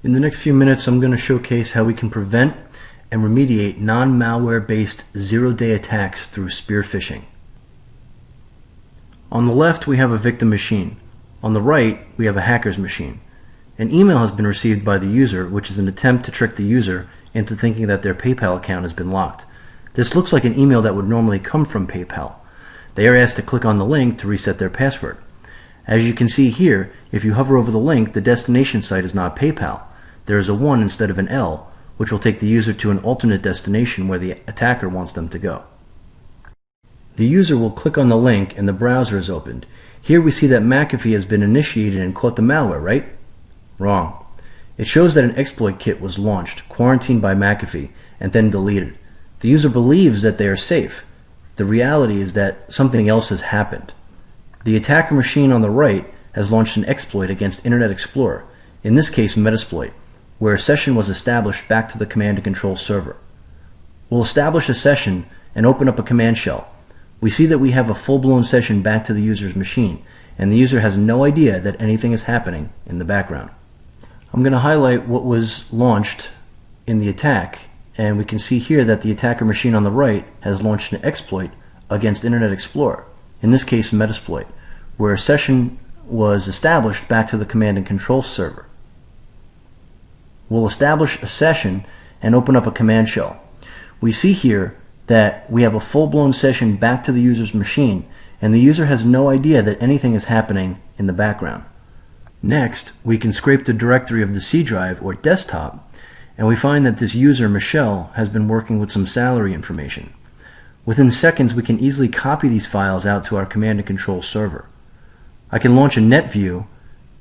In the next few minutes, I'm going to showcase how we can prevent and remediate non-malware-based zero-day attacks through spear phishing. On the left, we have a victim machine. On the right, we have a hacker's machine. An email has been received by the user, which is an attempt to trick the user into thinking that their PayPal account has been locked. This looks like an email that would normally come from PayPal. They are asked to click on the link to reset their password. As you can see here, if you hover over the link, the destination site is not PayPal. There is a 1 instead of an L, which will take the user to an alternate destination where the attacker wants them to go. The user will click on the link and the browser is opened. Here we see that McAfee has been initiated and caught the malware, right? Wrong. It shows that an exploit kit was launched, quarantined by McAfee, and then deleted. The user believes that they are safe. The reality is that something else has happened. The attacker machine on the right has launched an exploit against Internet Explorer, in this case Metasploit, where a session was established back to the command and control server. We'll establish a session and open up a command shell. We see that we have a full-blown session back to the user's machine, and the user has no idea that anything is happening in the background. I'm going to highlight what was launched in the attack, and we can see here that the attacker machine on the right has launched an exploit against Internet Explorer, in this case Metasploit, where a session was established back to the command and control server. We'll establish a session and open up a command shell. We see here that we have a full-blown session back to the user's machine, and the user has no idea that anything is happening in the background. Next, we can scrape the directory of the C drive or desktop, and we find that this user, Michelle, has been working with some salary information. Within seconds, we can easily copy these files out to our command and control server. I can launch a net view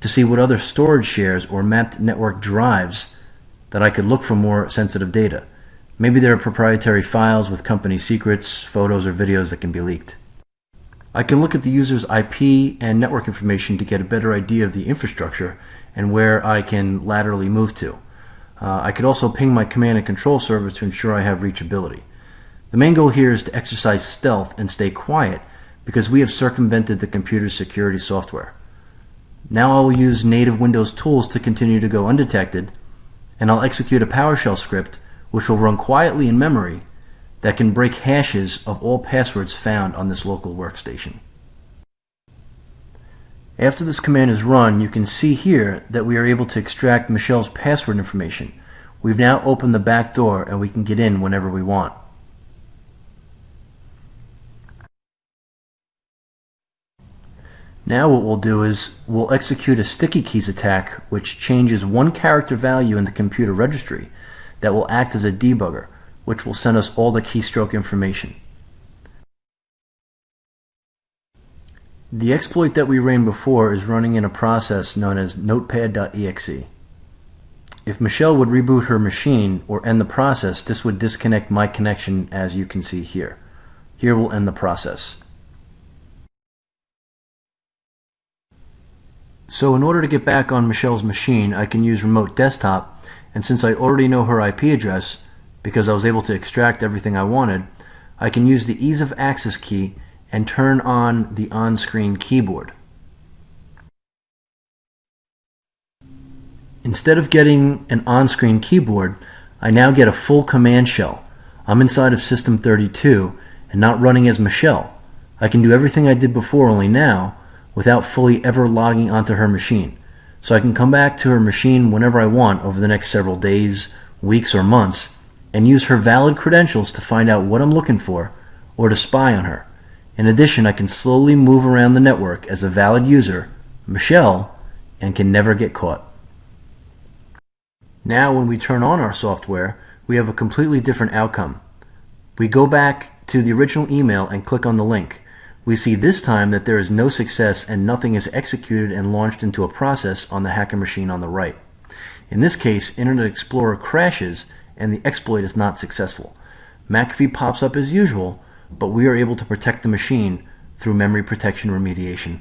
to see what other storage shares or mapped network drives that I could look for more sensitive data. Maybe there are proprietary files with company secrets, photos, or videos that can be leaked. I can look at the user's IP and network information to get a better idea of the infrastructure and where I can laterally move to. I could also ping my command and control server to ensure I have reachability. The main goal here is to exercise stealth and stay quiet because we have circumvented the computer's security software. Now I will use native Windows tools to continue to go undetected, and I'll execute a PowerShell script which will run quietly in memory that can break hashes of all passwords found on this local workstation. After this command is run, you can see here that we are able to extract Michelle's password information. We've now opened the back door and we can get in whenever we want. Now what we'll do is we'll execute a sticky keys attack which changes one character value in the computer registry that will act as a debugger, which will send us all the keystroke information. The exploit that we ran before is running in a process known as Notepad.exe. If Michelle would reboot her machine or end the process, this would disconnect my connection, as you can see here. Here we'll end the process. So in order to get back on Michelle's machine, I can use remote desktop, and since I already know her IP address, because I was able to extract everything I wanted, I can use the ease of access key and turn on the on-screen keyboard. Instead of getting an on-screen keyboard, I now get a full command shell. I'm inside of System32 and not running as Michelle. I can do everything I did before, only now without fully ever logging onto her machine. So I can come back to her machine whenever I want over the next several days, weeks, or months and use her valid credentials to find out what I'm looking for or to spy on her. In addition, I can slowly move around the network as a valid user, Michelle, and can never get caught. Now when we turn on our software, we have a completely different outcome. We go back to the original email and click on the link. We see this time that there is no success and nothing is executed and launched into a process on the hacker machine on the right. In this case, Internet Explorer crashes and the exploit is not successful. McAfee pops up as usual, but we are able to protect the machine through memory protection remediation.